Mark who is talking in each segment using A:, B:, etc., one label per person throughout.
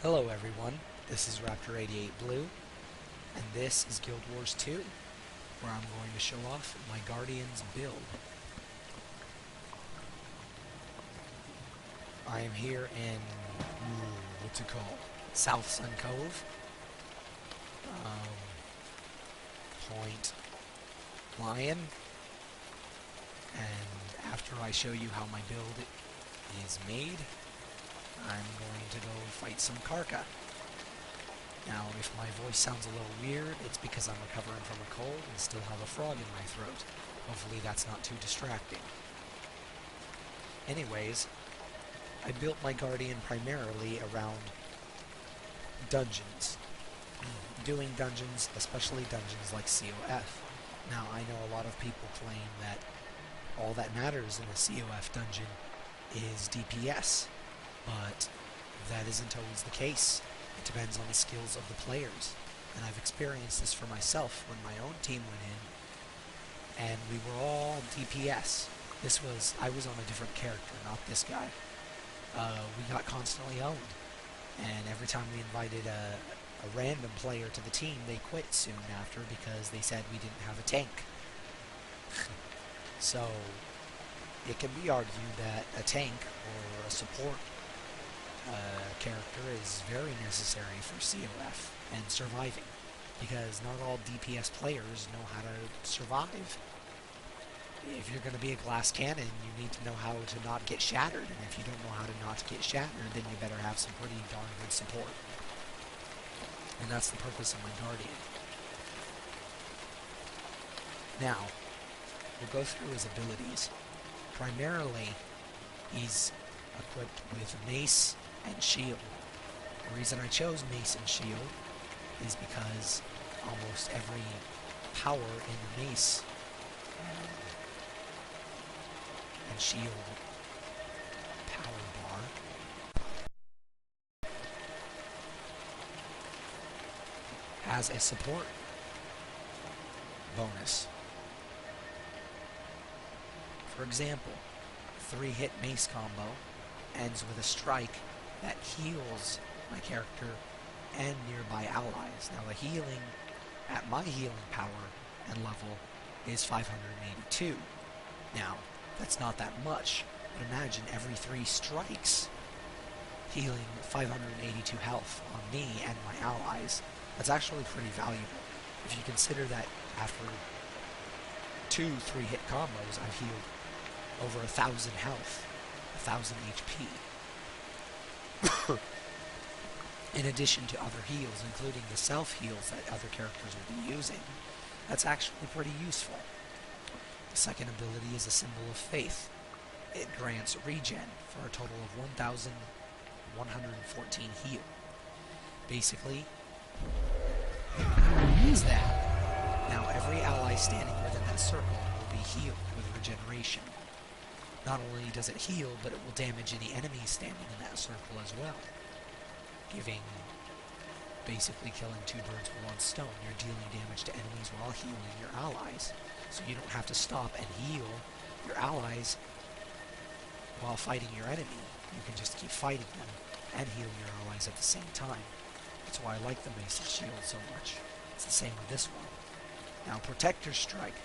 A: Hello everyone, this is Raptor88 Blue, and this is Guild Wars 2, where I'm going to show off my Guardian's build. I am here in, what's it called? South Sun Cove. Point Lion. And after I show you how my build is made, I'm going to go fight some Karka. Now, if my voice sounds a little weird, it's because I'm recovering from a cold and still have a frog in my throat. Hopefully that's not too distracting. Anyways, I built my Guardian primarily around dungeons. Doing dungeons, especially dungeons like COF. Now, I know a lot of people claim that all that matters in a COF dungeon is DPS. But that isn't always the case. It depends on the skills of the players. And I've experienced this for myself when my own team went in, and we were all DPS. I was on a different character, not this guy. We got constantly owned. And every time we invited a random player to the team, they quit soon after because they said we didn't have a tank. So, it can be argued that a tank or a support character is very necessary for COF and surviving, because not all DPS players know how to survive. If you're going to be a glass cannon, you need to know how to not get shattered, and if you don't know how to not get shattered, then you better have some pretty darn good support. And that's the purpose of my Guardian. Now, we'll go through his abilities. Primarily, he's equipped with mace and shield. The reason I chose mace and shield is because almost every power in the mace and shield power bar has a support bonus. For example, 3-hit mace combo ends with a strike that heals my character and nearby allies. Now the healing at my healing power and level is 582. Now, that's not that much, but imagine every 3 strikes healing 582 health on me and my allies. That's actually pretty valuable. If you consider that after 2 3-hit combos, I've healed over 1,000 health, 1,000 HP. In addition to other heals, including the self-heals that other characters will be using, that's actually pretty useful. The second ability is a symbol of faith. It grants regen for a total of 1,114 heal. Basically, is that. Now every ally standing within that circle will be healed with regeneration. Not only does it heal, but it will damage any enemies standing in that circle as well. Basically killing 2 birds with 1 stone. You're dealing damage to enemies while healing your allies. So you don't have to stop and heal your allies while fighting your enemy. You can just keep fighting them and heal your allies at the same time. That's why I like the Mace and Shield so much. It's the same with this one. Now, Protector Strike.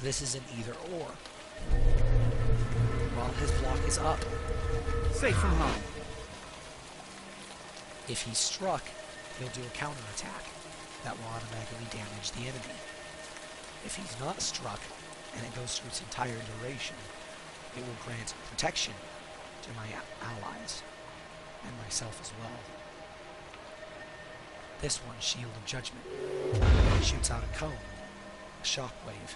A: This is an either or. While his block is up,
B: safe from harm.
A: If he's struck, he'll do a counterattack that will automatically damage the enemy. If he's not struck, and it goes through its entire duration, it will grant protection to my allies, and myself as well. This one, Shield of Judgment, shoots out a cone, a shockwave.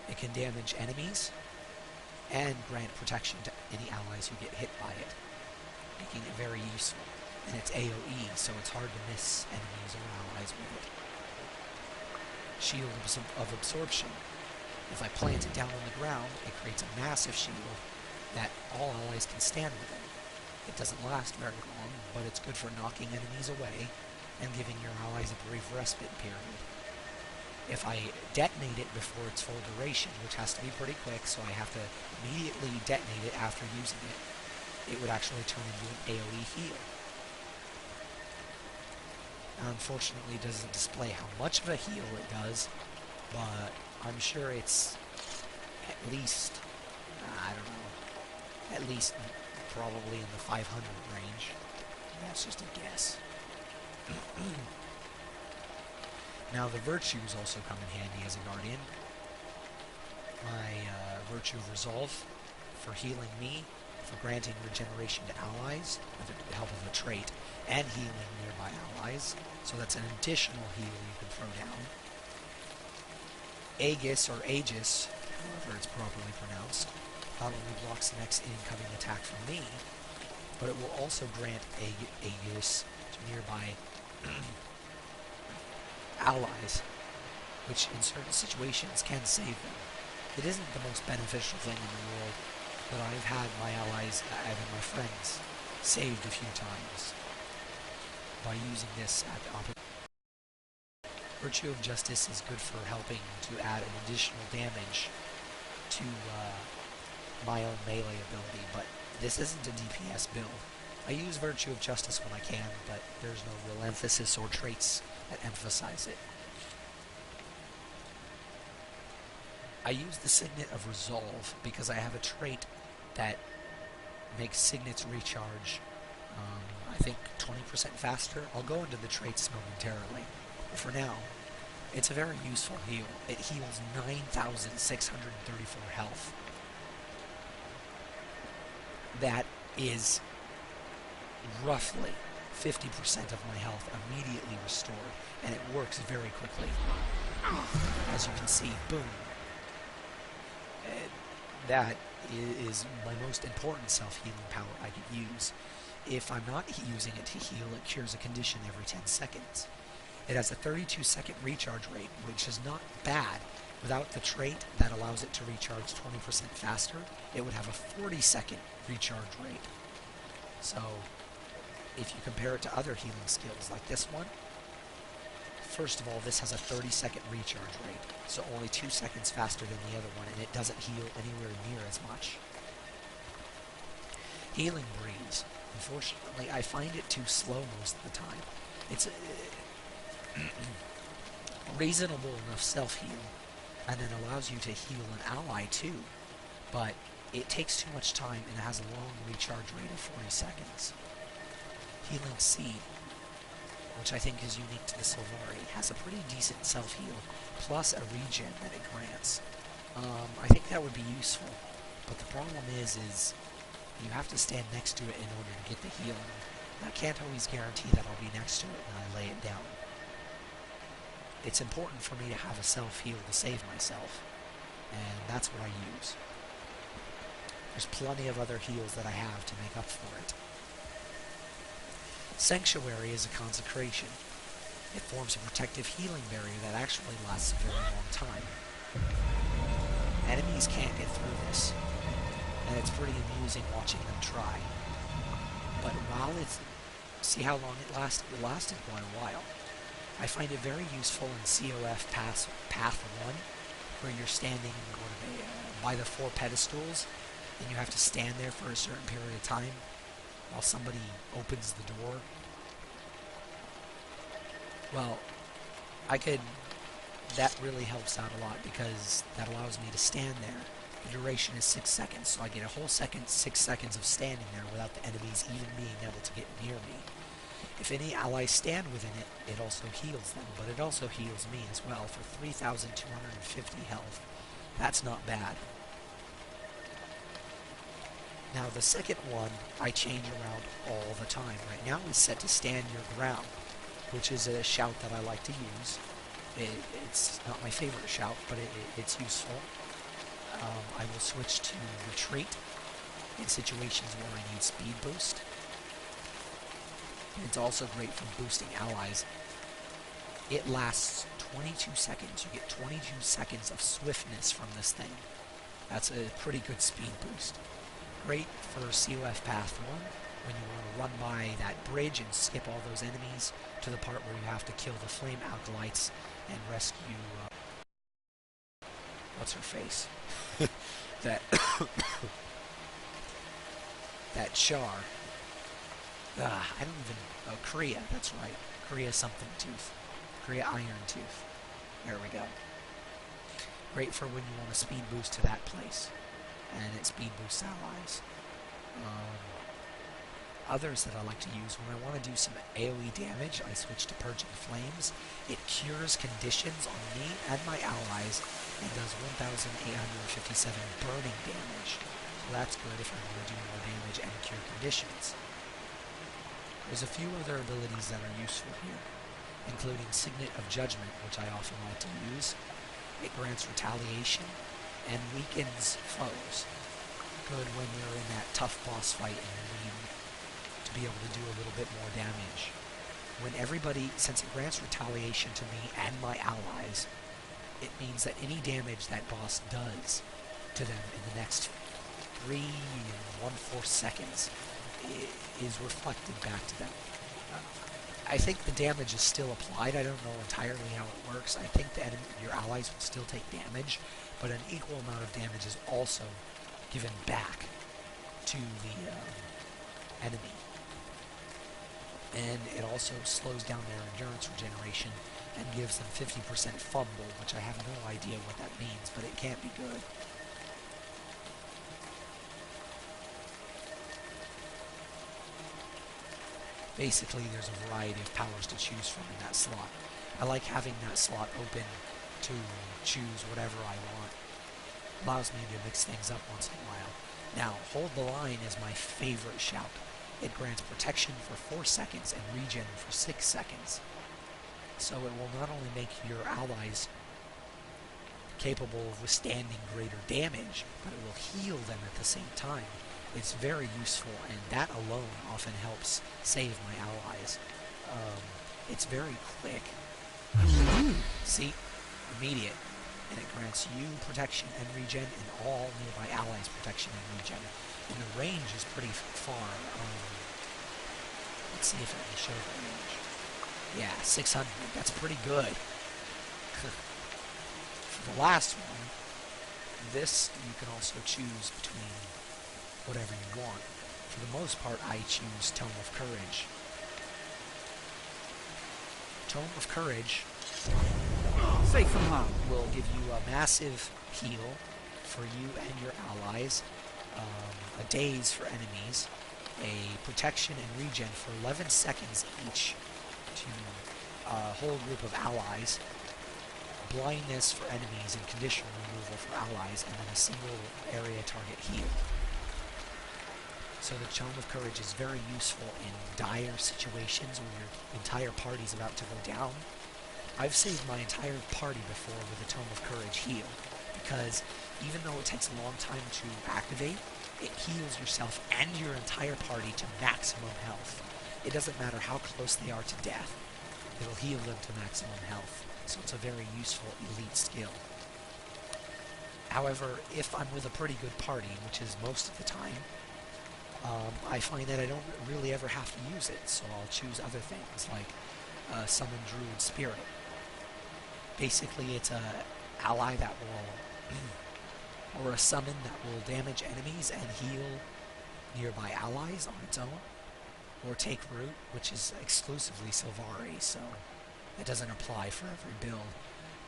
A: It can damage enemies, and grant protection to any allies who get hit by it, making it very useful. And it's AoE, so it's hard to miss enemies or allies with it. Shield of Absorption. If I plant it down on the ground, it creates a massive shield that all allies can stand within. It doesn't last very long, but it's good for knocking enemies away and giving your allies a brief respite period. If I detonate it before its full duration, which has to be pretty quick, so I have to immediately detonate it after using it, it would actually turn into an AoE heal. Now, unfortunately, it doesn't display how much of a heal it does, but I'm sure it's at least, I don't know, at least probably in the 500 range. That's just a guess. Now, the virtues also come in handy as a guardian. My virtue of resolve for healing me, for granting regeneration to allies with the help of a trait, and healing nearby allies. So that's an additional heal you can throw down. Aegis, or Aegis, however it's properly pronounced, not only blocks the next incoming attack from me, but it will also grant Aegis to nearby allies, which in certain situations can save them. It isn't the most beneficial thing in the world, but I've had my allies, I've had my friends, saved a few times by using this at the opposite. Virtue of Justice is good for helping to add an additional damage to my own melee ability, but this isn't a DPS build. I use Virtue of Justice when I can, but there's no real emphasis or traits that emphasize it. I use the Signet of Resolve because I have a trait that makes Signets recharge, I think 20% faster. I'll go into the traits momentarily, but for now, it's a very useful heal. It heals 9,634 health. That is roughly 50% of my health immediately restored, and it works very quickly. As you can see, boom. That is my most important self-healing power I could use. If I'm not using it to heal, it cures a condition every 10 seconds. It has a 32-second recharge rate, which is not bad. Without the trait that allows it to recharge 20% faster, it would have a 40-second recharge rate. So, if you compare it to other healing skills like this one, first of all, this has a 30-second recharge rate, so only 2 seconds faster than the other one, and it doesn't heal anywhere near as much. Healing Breeze. Unfortunately, I find it too slow most of the time. It's a reasonable enough self-heal, and then allows you to heal an ally too, but it takes too much time and it has a long recharge rate of 40 seconds. Healing Seed, which I think is unique to the Sylvari, has a pretty decent self-heal, plus a regen that it grants. I think that would be useful, but the problem is you have to stand next to it in order to get the healing. And I can't always guarantee that I'll be next to it when I lay it down. It's important for me to have a self-heal to save myself, and that's what I use. There's plenty of other heals that I have to make up for it. Sanctuary is a consecration. It forms a protective healing barrier that actually lasts a very long time. Enemies can't get through this, and it's pretty amusing watching them try. But while see how long it lasted? It lasted quite a while. I find it very useful in COF Path 1, where you're standing by the 4 pedestals, and you have to stand there for a certain period of time while somebody opens the door. Well, that really helps out a lot because that allows me to stand there. The duration is 6 seconds, so I get a whole 6 seconds of standing there without the enemies even being able to get near me. If any allies stand within it, it also heals them, but it also heals me as well for 3,250 health. That's not bad. Now the second one I change around all the time. Right now it's set to Stand Your Ground, which is a shout that I like to use. It's not my favorite shout, but it's useful. I will switch to Retreat in situations where I need speed boost. And it's also great for boosting allies. It lasts 22 seconds. You get 22 seconds of swiftness from this thing. That's a pretty good speed boost. Great for COF Path 1 when you want to run by that bridge and skip all those enemies to the part where you have to kill the flame alkalites and rescue what's her face? that that char. I don't even... Oh, Korea, that's right. Korea something tooth. Korea iron tooth. There we go. Great for when you want a speed boost to that place. And it speed boosts allies. Others that I like to use when I want to do some AoE damage, I switch to Purging Flames. It cures conditions on me and my allies and does 1,857 burning damage. So that's good if I want to do more damage and cure conditions. There's a few other abilities that are useful here, including Signet of Judgment, which I often like to use. It grants retaliation and weakens foes. Good when you're in that tough boss fight and you need to be able to do a little bit more damage. When everybody, since it grants retaliation to me and my allies, it means that any damage that boss does to them in the next 3 and 1/4 seconds is reflected back to them. I think the damage is still applied. I don't know entirely how it works. I think that your allies will still take damage, but an equal amount of damage is also given back to the enemy. And it also slows down their endurance regeneration and gives them 50% fumble, which I have no idea what that means, but it can't be good. Basically, there's a variety of powers to choose from in that slot. I like having that slot open to choose whatever I want. Allows me to mix things up once in a while. Now, Hold the Line is my favorite shout. It grants protection for 4 seconds and regen for 6 seconds. So it will not only make your allies capable of withstanding greater damage, but it will heal them at the same time. It's very useful, and that alone often helps save my allies. It's very quick. See? Immediate. And it grants you protection and regen, and all nearby allies protection and regen. And the range is pretty far. Let's see if it will show the range. Yeah, 600. That's pretty good. For the last one, this you can also choose between whatever you want. For the most part, I choose Tome of Courage. Tome of Courage
B: Safe from harm.
A: will give you a massive heal for you and your allies, a daze for enemies, a protection and regen for 11 seconds each to a whole group of allies, blindness for enemies and conditional removal for allies, and then a single area target heal. So the Tome of Courage is very useful in dire situations where your entire party's about to go down. I've saved my entire party before with a Tome of Courage heal, because even though it takes a long time to activate, it heals yourself and your entire party to maximum health. It doesn't matter how close they are to death, it'll heal them to maximum health. So it's a very useful elite skill. However, if I'm with a pretty good party, which is most of the time, I find that I don't really ever have to use it, so I'll choose other things like Summon Druid Spirit. Basically, it's a ally that will, or a summon that will damage enemies and heal nearby allies on its own, or take root, which is exclusively Sylvari, so it doesn't apply for every build.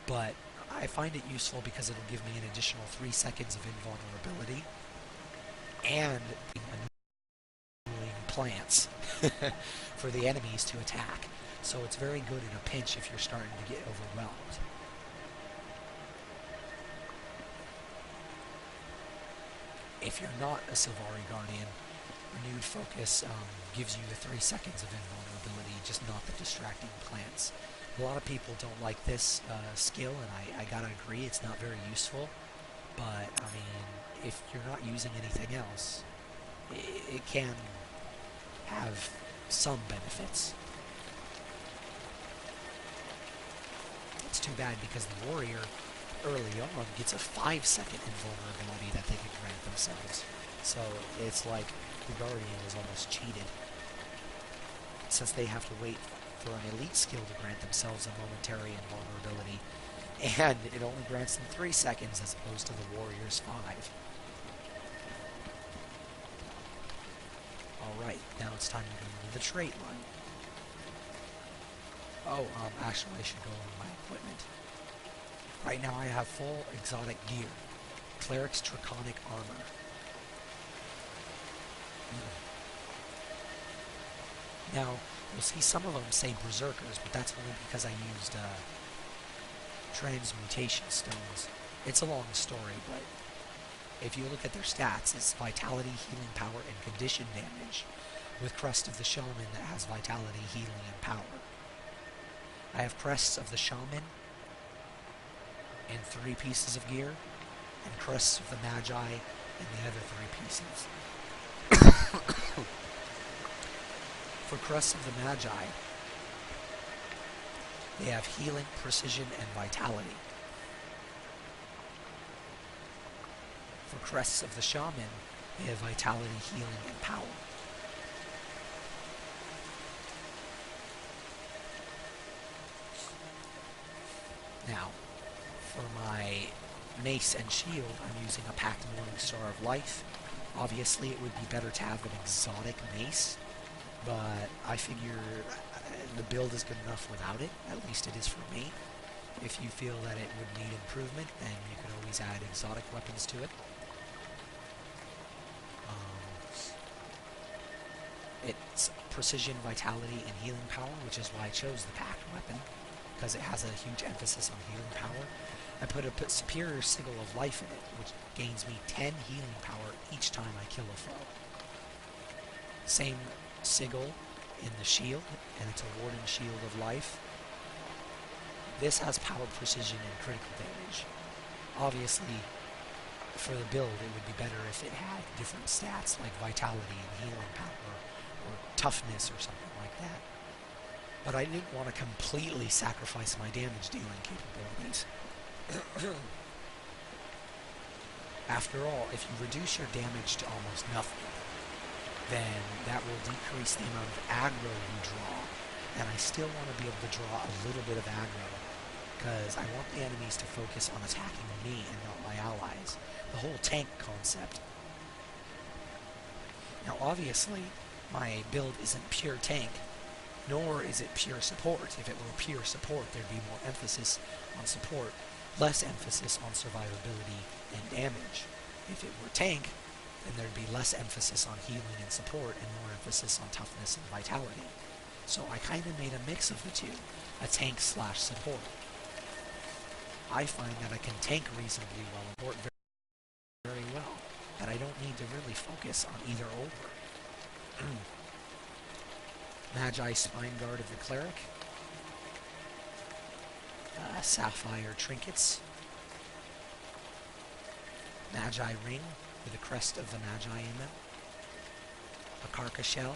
A: But I find it useful because it'll give me an additional 3 seconds of invulnerability and plants for the enemies to attack. So it's very good in a pinch if you're starting to get overwhelmed. If you're not a Sylvari Guardian, Renewed Focus gives you the 3 seconds of invulnerability, just not the distracting plants. A lot of people don't like this skill, and I gotta agree, it's not very useful. But, I mean, if you're not using anything else, it can have some benefits. It's too bad because the warrior early on gets a 5-second invulnerability that they can grant themselves. So it's like the guardian is almost cheated, since they have to wait for an elite skill to grant themselves a momentary invulnerability, and it only grants them 3 seconds as opposed to the warrior's 5. right. Now it's time to go into the trait line. Oh, actually I should go over my equipment. Right now I have full exotic gear. Cleric's Draconic Armor. Now, you'll see some of them say Berserkers, but that's only because I used Transmutation Stones. It's a long story, but if you look at their stats, it's Vitality, Healing Power, and Condition Damage, with Crest of the Shaman that has Vitality, Healing, and Power. I have Crests of the Shaman in 3 pieces of gear, and Crests of the Magi in the other 3 pieces. For Crests of the Magi, they have Healing, Precision, and Vitality. For Crests of the Shaman, they have Vitality, Healing, and Power. Now, for my Mace and Shield, I'm using a Packed Morning Star of Life. Obviously, it would be better to have an exotic mace, but I figure the build is good enough without it. At least it is for me. If you feel that it would need improvement, then you could always add exotic weapons to it. It's Precision, Vitality, and Healing Power, which is why I chose the Packed weapon, because it has a huge emphasis on healing power. I put a Superior Sigil of Life in it, which gains me 10 healing power each time I kill a foe. Same sigil in the shield, and it's a Warden Shield of Life. This has power, precision, and critical damage. Obviously, for the build, it would be better if it had different stats like Vitality and Healing Power, or Toughness or something like that. But I didn't want to completely sacrifice my damage dealing capabilities. After all, if you reduce your damage to almost nothing, then that will decrease the amount of aggro you draw, and I still want to be able to draw a little bit of aggro, because I want the enemies to focus on attacking me and not my allies. The whole tank concept. Now obviously, my build isn't pure tank, nor is it pure support. If it were pure support, there'd be more emphasis on support, less emphasis on survivability and damage. If it were tank, then there'd be less emphasis on healing and support and more emphasis on toughness and vitality. So I kind of made a mix of the two, a tank slash support. I find that I can tank reasonably well and support very well, that I don't need to really focus on either or. Magi Spine Guard of the Cleric, Sapphire Trinkets, Magi Ring with a crest of the Magi in them, a Carcass Shell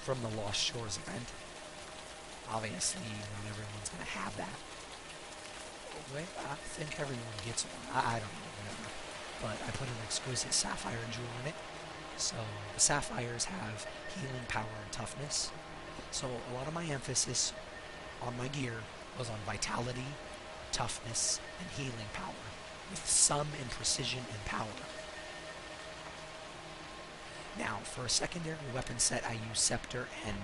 A: from the Lost Shores event. Obviously, not everyone's going to have that. Wait, I think everyone gets one. I don't know, whatever. But I put an exquisite sapphire jewel in it. So the sapphires have healing power and toughness. So a lot of my emphasis on my gear was on vitality, toughness, and healing power, with some in precision and power. Now, for a secondary weapon set, I use Scepter and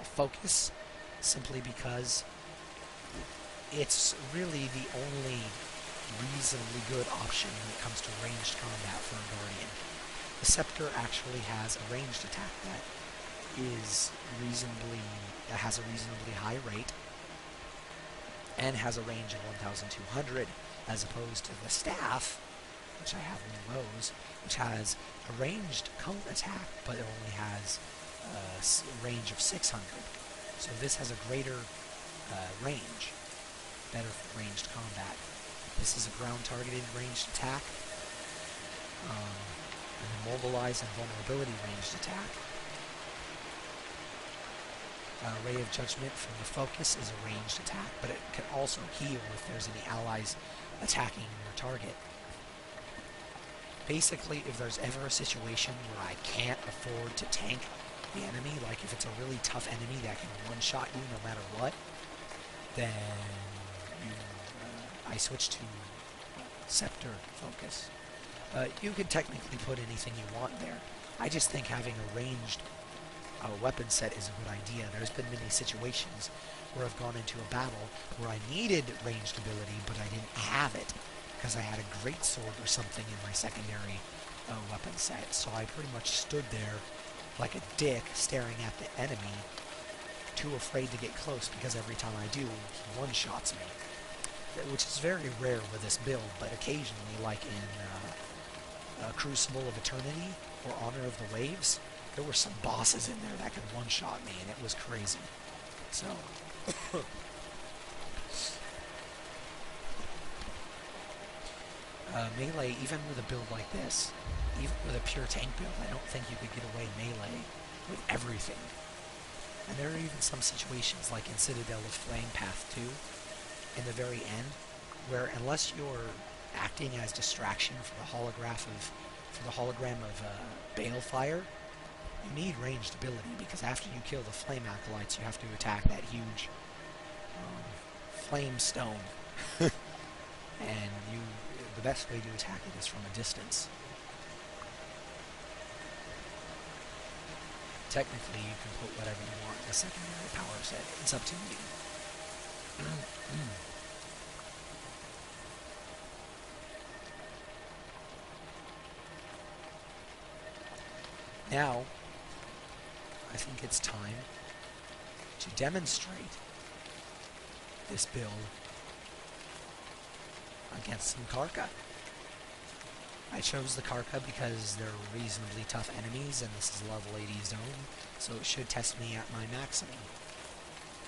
A: Focus, simply because it's really the only reasonably good option when it comes to ranged combat for a Guardian. The Scepter actually has a ranged attack that has a reasonably high rate and has a range of 1,200, as opposed to the Staff, which I have one of those, which has a ranged cone attack, but it only has a range of 600. So this has a greater range, better for ranged combat. This is a ground-targeted ranged attack, an immobilize and vulnerability ranged attack. Ray of Judgment from the Focus is a ranged attack, but it can also heal if there's any allies attacking your target. Basically, if there's ever a situation where I can't afford to tank the enemy, like if it's a really tough enemy that can one-shot you no matter what, then I switch to Scepter Focus. You can technically put anything you want there. I just think having a ranged weapon set is a good idea. There's been many situations where I've gone into a battle where I needed ranged ability, but I didn't have it because I had a great sword or something in my secondary weapon set. So I pretty much stood there like a dick staring at the enemy, too afraid to get close because every time I do, he one-shots me. Which is very rare with this build, but occasionally, like in Crucible of Eternity or Honor of the Waves, there were some bosses in there that could one-shot me, and it was crazy. So, melee, even with a build like this, even with a pure tank build, I don't think you could get away melee with everything. And there are even some situations, like in Citadel of Flame Path 2, in the very end, where unless you're acting as distraction for the hologram of Balefire, you need ranged ability, because after you kill the flame acolytes, you have to attack that huge flame stone. And the best way to attack it is from a distance. Technically, you can put whatever you want in the secondary power set. It's up to you. Now, I think it's time to demonstrate this build against some Karka. I chose the Karka because they're reasonably tough enemies, and this is level 80 zone, so it should test me at my maximum.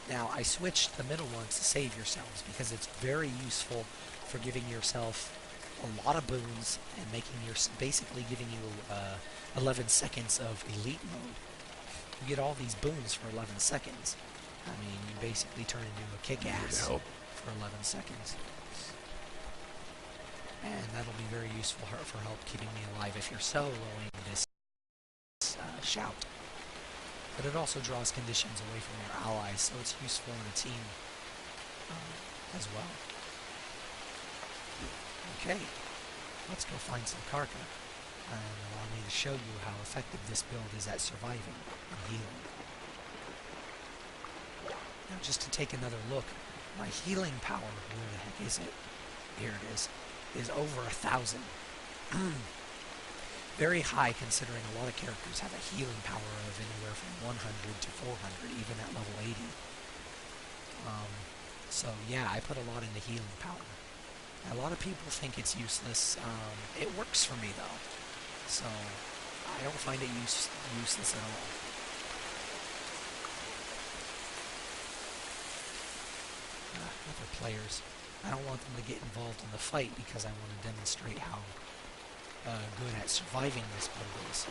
A: Now, I switched the middle ones to save yourselves, because it's very useful for giving yourself a lot of boons and basically giving you 11 seconds of elite mode. You get all these boons for 11 seconds. I mean, you basically turn into a kick-ass for 11 seconds. And that'll be very useful for help keeping me alive if you're soloing this shout. But it also draws conditions away from your allies, so it's useful in a team as well. Okay, let's go find some Karka, and allow me to show you how effective this build is at surviving and healing. Now, just to take another look, my healing power, where the heck is it? Here it is over 1,000. Very high, considering a lot of characters have a healing power of anywhere from 100 to 400, even at level 80. So yeah, I put a lot into healing power. A lot of people think it's useless. It works for me though, so I don't find it useless at all. Other players, I don't want them to get involved in the fight because I want to demonstrate how good at surviving this build is.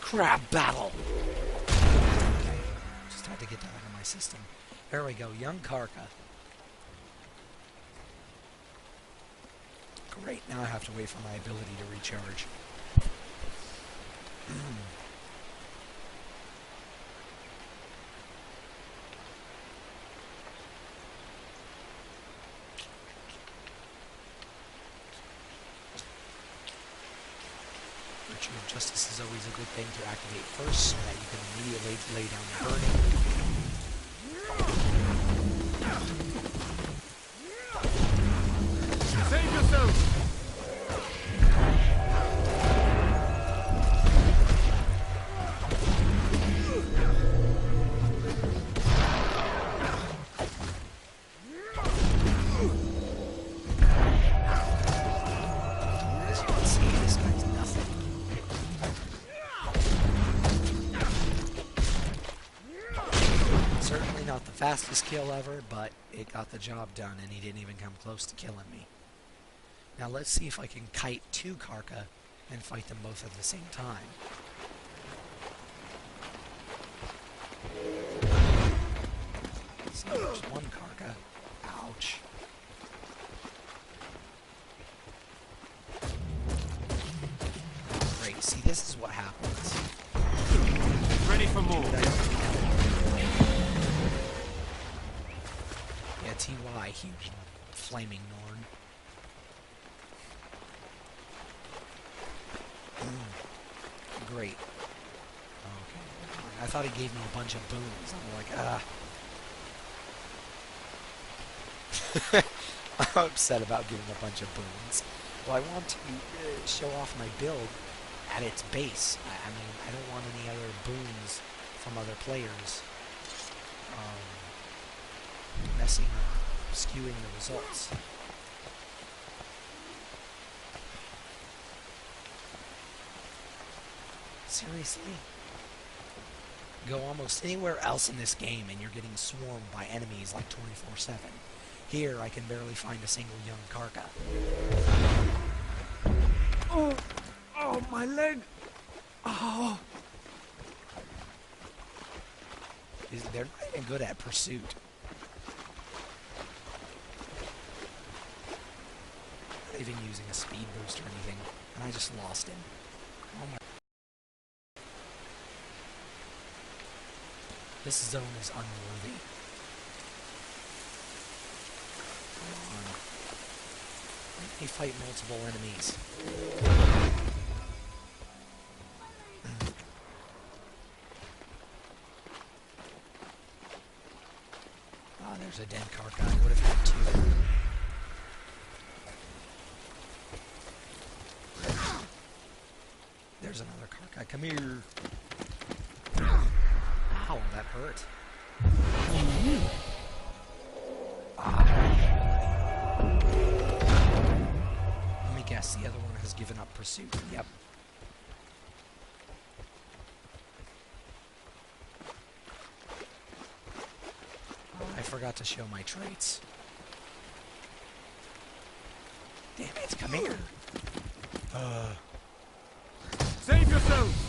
A: Crab battle! Okay, just had to get that out of my system. There we go, young Karka. Great, now I have to wait for my ability to recharge. Virtue of Justice is always a good thing to activate first, so that you can immediately lay down the burning.
B: Save yourself!
A: As you can see, this guy's nothing. Certainly not the fastest kill ever, but it got the job done, and he didn't even come close to killing me. Now let's see if I can kite to Karka and fight them both at the same time. So there's one Karka. Ouch. Great. See, this is what happens.
B: Ready for more.
A: Yeah, TY, huge flaming Norn. Great. Okay. I thought he gave me a bunch of boons. I'm like, I'm upset about getting a bunch of boons. Well, I want to show off my build at its base. I mean, I don't want any other boons from other players messing up, skewing the results. Seriously? Go almost anywhere else in this game and you're getting swarmed by enemies like 24/7. Here, I can barely find a single young Karka.
B: Oh, my leg. Oh.
A: They're not even good at pursuit. Not even using a speed boost or anything. And I just lost him. Oh my. This zone is unworthy. Come on. Let me fight multiple enemies. Ah, there's a dead Karka. I would have had two. There's another Karka. Come here. Ow, that hurt. Let me guess, the other one has given up pursuit. Yep. I forgot to show my traits. Damn it, come here.
B: Save yourself.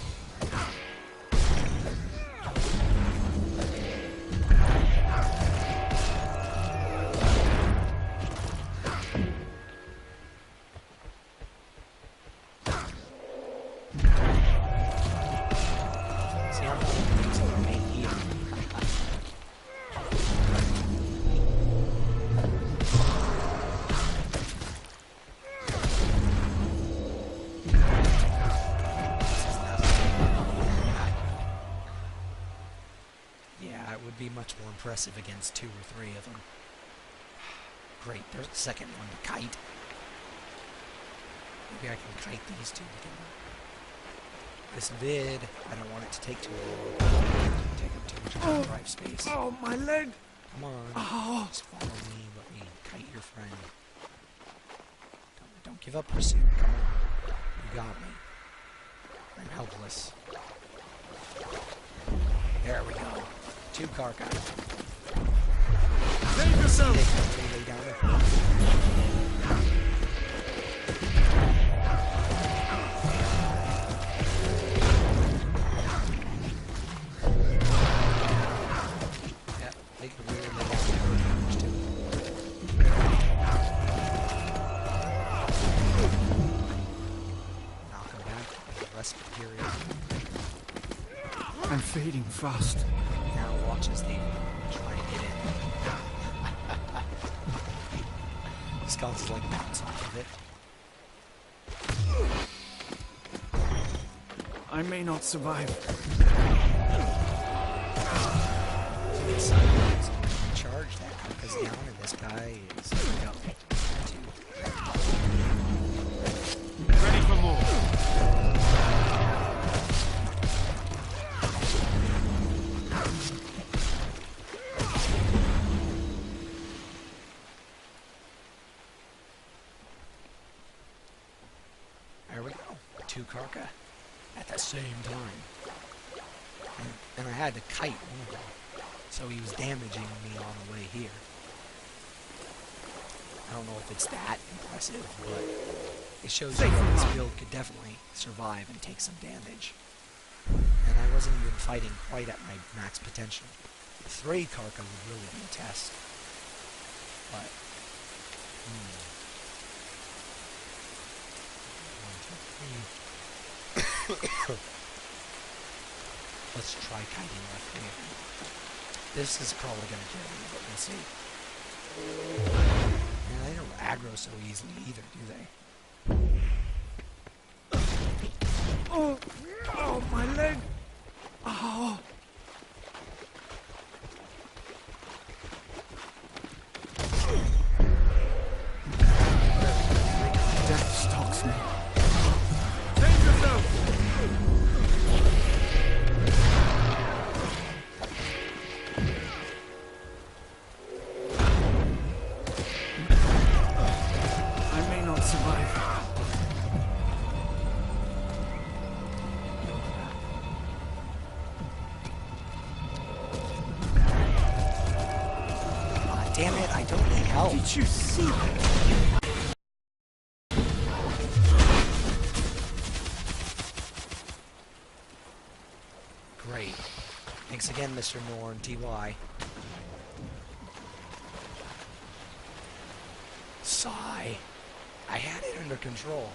A: Be much more impressive against 2 or 3 of them. Great, there's a second one to kite. Maybe I can kite these two together. This vid, I don't want it to take too long. Take up too much of the drive space.
B: Oh, my leg.
A: Come on, just follow me, let me kite your friend. Don't give up pursuit, come on. You got me. I'm helpless. There we go. 2 Karka.
B: Save yourself!
A: Lay down. Yeah, they can really lay down damage too. Knock him back in the respite period.
B: I'm fading fast.
A: Now watch as they try and get in. Skulls like bounce off of it.
B: I may not survive.
A: Charge that Karka's down and this guy is up.
B: Ready for more.
A: There we go. 2 Karka at the same time. And I had to kite one of them. So he was damaging me on the way here. I don't know if it's that impressive, but it shows you that this build could definitely survive and take some damage. And I wasn't even fighting quite at my max potential. 3 Karka would really be a test. But, 1, 2, 3. Let's try kiting all 3 of them. This is probably going to kill me, but we'll see. Yeah, they don't aggro so easily either, do they?
B: Oh, oh, my leg. Oh. Death stalks me. Save yourself. I may not survive.
A: Damn it, I don't need help.
B: Did you see that?
A: Great. Thanks again, Mr. Norn, TY. Sigh. I had it under control.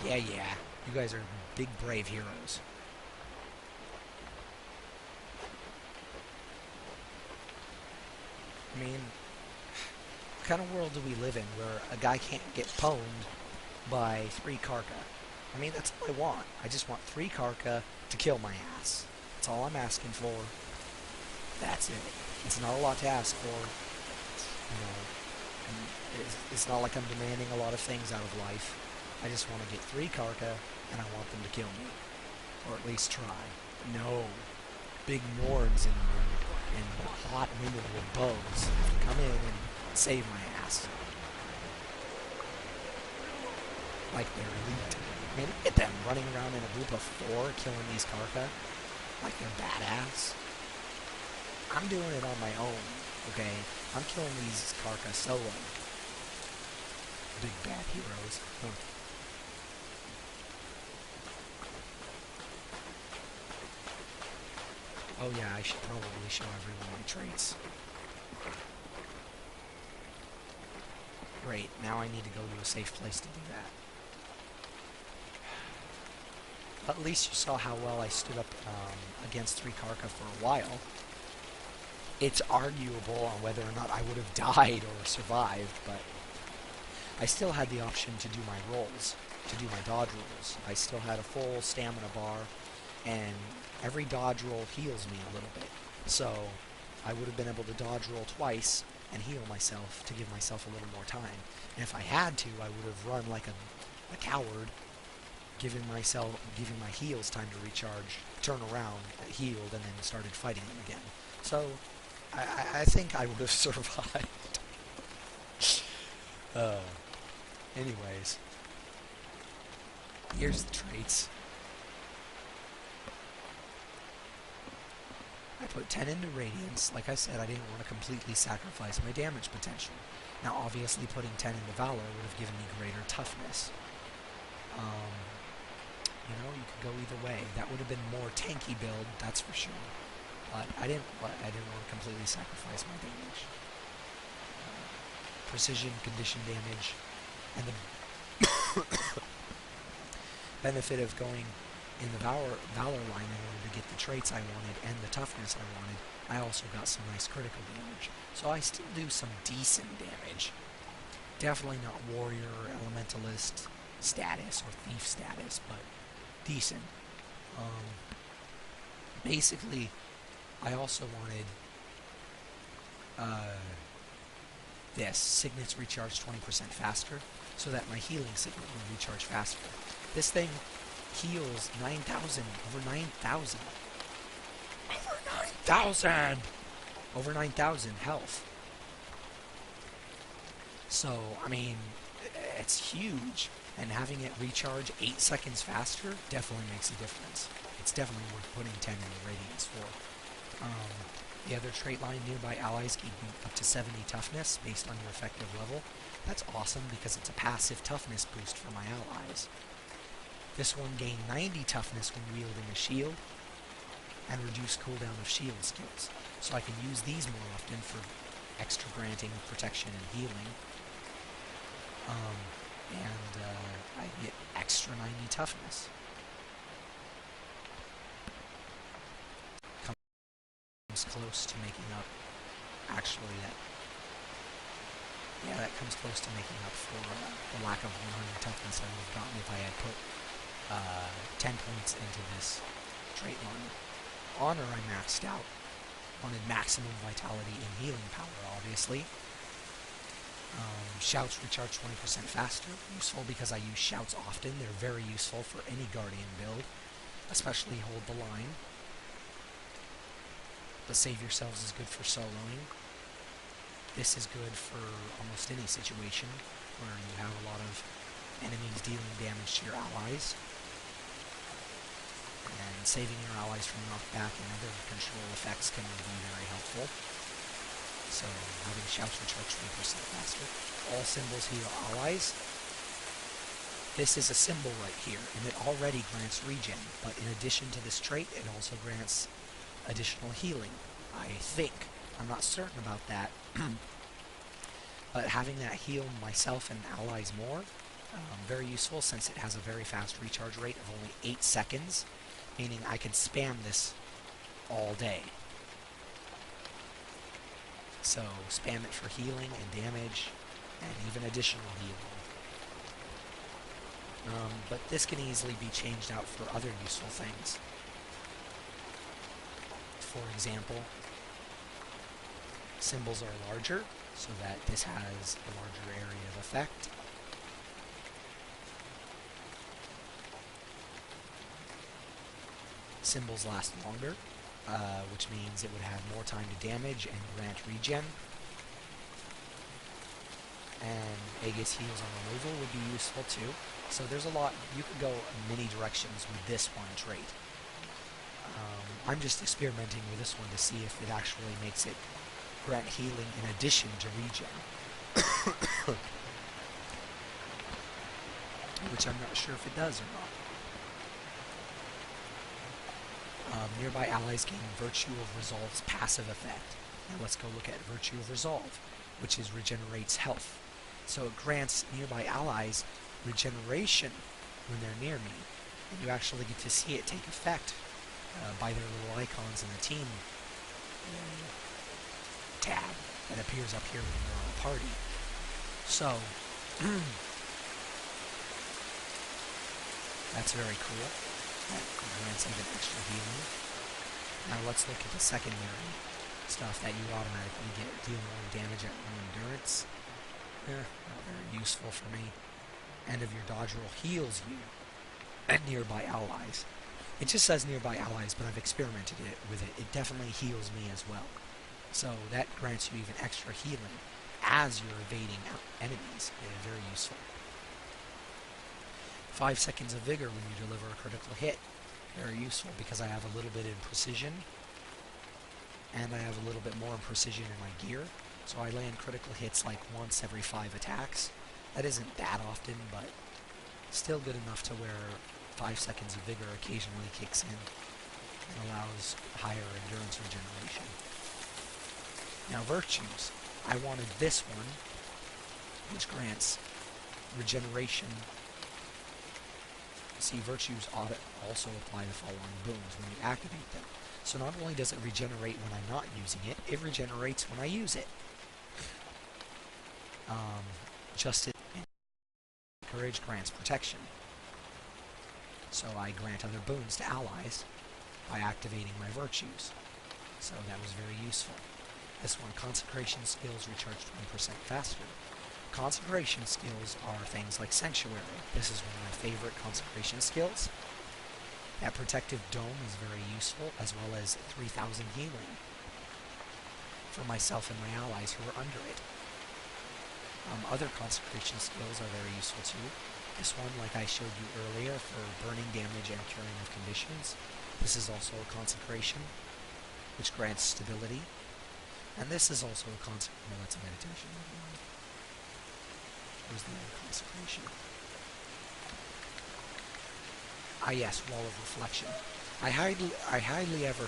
A: Yeah. You guys are big, brave heroes. I mean, what kind of world do we live in where a guy can't get pwned by 3 Karka? I mean, that's all I want. I just want 3 Karka to kill my ass. That's all I'm asking for. That's it. It's not a lot to ask for. You know, it's not like I'm demanding a lot of things out of life. I just want to get 3 Karka, and I want them to kill me. Or at least try. No. Big Norns and hot women with bows come in and save my ass. Like they're elite. I mean, look at them running around in a group of 4 killing these Karka. Like they're badass. I'm doing it on my own, okay? I'm killing these Karka solo. Big bad heroes. Huh. Oh yeah, I should probably show everyone my traits. Great, now I need to go to a safe place to do that. At least you saw how well I stood up against 3 Karka for a while. It's arguable on whether or not I would have died or survived, but I still had the option to do my rolls, to do my dodge rolls. I still had a full stamina bar, and every dodge roll heals me a little bit. So I would have been able to dodge roll twice and heal myself to give myself a little more time. And if I had to, I would have run like a coward, giving my heals time to recharge, turn around, healed, and then started fighting them again. So I think I would have survived. Anyways, here's the traits. I put 10 into Radiance. Like I said, I didn't want to completely sacrifice my damage potential. Now, obviously, putting 10 into Valor would have given me greater toughness. You know, you could go either way. That would have been more tanky build, that's for sure. But I didn't want to completely sacrifice my damage. Precision, condition damage, and the benefit of going in the Valor line in order to get the traits I wanted and the toughness I wanted, I also got some nice critical damage. So I still do some decent damage. Definitely not warrior or elementalist status or thief status, but decent. Basically, I also wanted this. Signets recharge 20% faster, so that my healing signet will recharge faster. This thing heals 9,000, over 9,000. Over 9,000! Over 9,000 health. So, I mean, it's huge. And having it recharge 8 seconds faster definitely makes a difference. It's definitely worth putting 10 in the Radiance for. The other trait line, nearby allies gain up to 70 toughness based on your effective level. That's awesome because it's a passive toughness boost for my allies. This one gained 90 toughness when wielding a shield, and reduce cooldown of shield skills. So I can use these more often for extra granting of protection and healing. I get extra 90 toughness. Comes close to making up, actually that comes close to making up for the lack of 100 toughness I would have gotten if I had put 10 points into this trait line. Honor I maxed out. Wanted maximum vitality and healing power, obviously. Shouts recharge 20% faster. Useful because I use shouts often. They're very useful for any Guardian build, especially hold the line. But save yourselves is good for soloing. This is good for almost any situation where you have a lot of enemies dealing damage to your allies. And saving your allies from knockback and other control effects can be very helpful. So having shouts recharge 20% faster. All symbols heal allies. This is a symbol right here, and it already grants regen, but in addition to this trait, it also grants additional healing, I think. I'm not certain about that. But having that heal myself and allies more, very useful since it has a very fast recharge rate of only 8 seconds, meaning I can spam this all day. So spam it for healing and damage, and even additional healing. But this can easily be changed out for other useful things. For example, symbols are larger, so that this has a larger area of effect. Symbols last longer, which means it would have more time to damage and grant regen. And Aegis heals on removal would be useful too. So there's a lot, you could go many directions with this one trait. I'm just experimenting with this one to see if it actually makes it grant healing in addition to regen. Which I'm not sure if it does or not. Nearby allies gain Virtue of Resolve's passive effect. Now let's go look at Virtue of Resolve, which is regenerates health. So it grants nearby allies regeneration when they're near me, and you actually get to see it take effect by their little icons in the team tab that appears up here when you're on a party. So that's very cool. That grants even extra healing. Now let's look at the secondary stuff that you automatically get. Deal more damage at 1 endurance. Not very useful for me. End of your dodge roll heals you and nearby allies. It just says nearby allies, but I've experimented with it. It definitely heals me as well. So that grants you even extra healing as you're evading enemies. Very useful. 5 seconds of vigor when you deliver a critical hit. Very useful because I have a little bit in precision, and I have a little bit more in precision in my gear. So I land critical hits like once every 5 attacks. That isn't that often, but still good enough to where 5 seconds of vigor occasionally kicks in and allows higher endurance regeneration. Now virtues. I wanted this one, which grants regeneration. See, virtues also apply the following boons when you activate them. So not only does it regenerate when I'm not using it, it regenerates when I use it. Justice and Courage grants protection. So I grant other boons to allies by activating my virtues. So that was very useful. This one, Consecration skills recharge 20% faster. Consecration skills are things like Sanctuary. This is one of my favorite Consecration skills. That Protective Dome is very useful, as well as 3,000 healing for myself and my allies who are under it. Other Consecration skills are very useful too. This one, like I showed you earlier, for burning damage and curing of conditions. This is also a Consecration, which grants stability. And this is also a consecration. No, that's a meditation. Where's the consecration? Ah, yes, wall of reflection. I hardly ever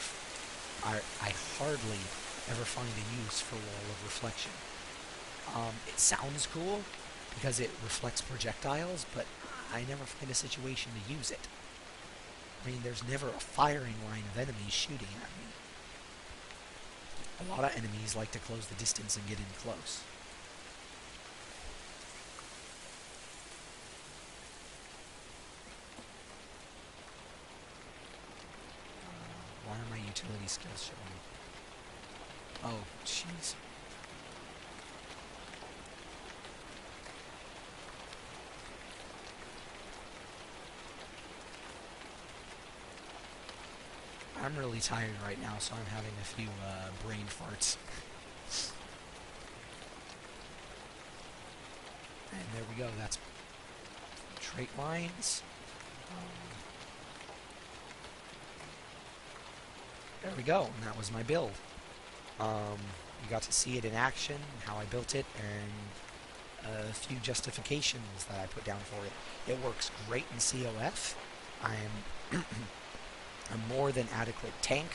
A: find a use for wall of reflection. It sounds cool because it reflects projectiles, but I never find a situation to use it. I mean, there's never a firing line of enemies shooting at me. A lot of enemies like to close the distance and get in close. Why are my utility skills showing? Oh, jeez. I'm really tired right now, so I'm having a few brain farts. And there we go, that's trait lines. There we go, and that was my build. You got to see it in action, how I built it, and a few justifications that I put down for it. It works great in COF. I'm a more than adequate tank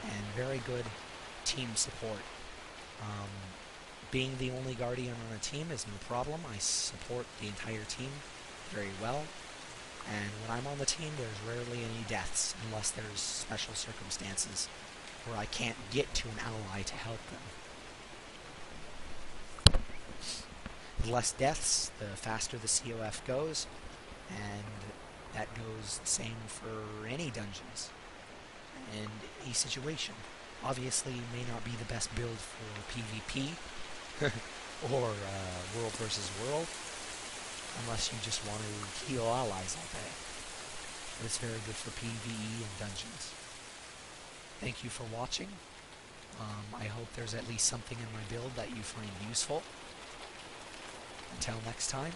A: and very good team support. Being the only Guardian on a team is no problem. I support the entire team very well. And when I'm on the team, there's rarely any deaths, unless there's special circumstances where I can't get to an ally to help them. The less deaths, the faster the COF goes, and that goes the same for any dungeons and any situation. Obviously, it may not be the best build for PvP or World versus World, unless you just want to heal allies all day. But it's very good for PvE and dungeons. Thank you for watching. I hope there's at least something in my build that you find useful. Until next time.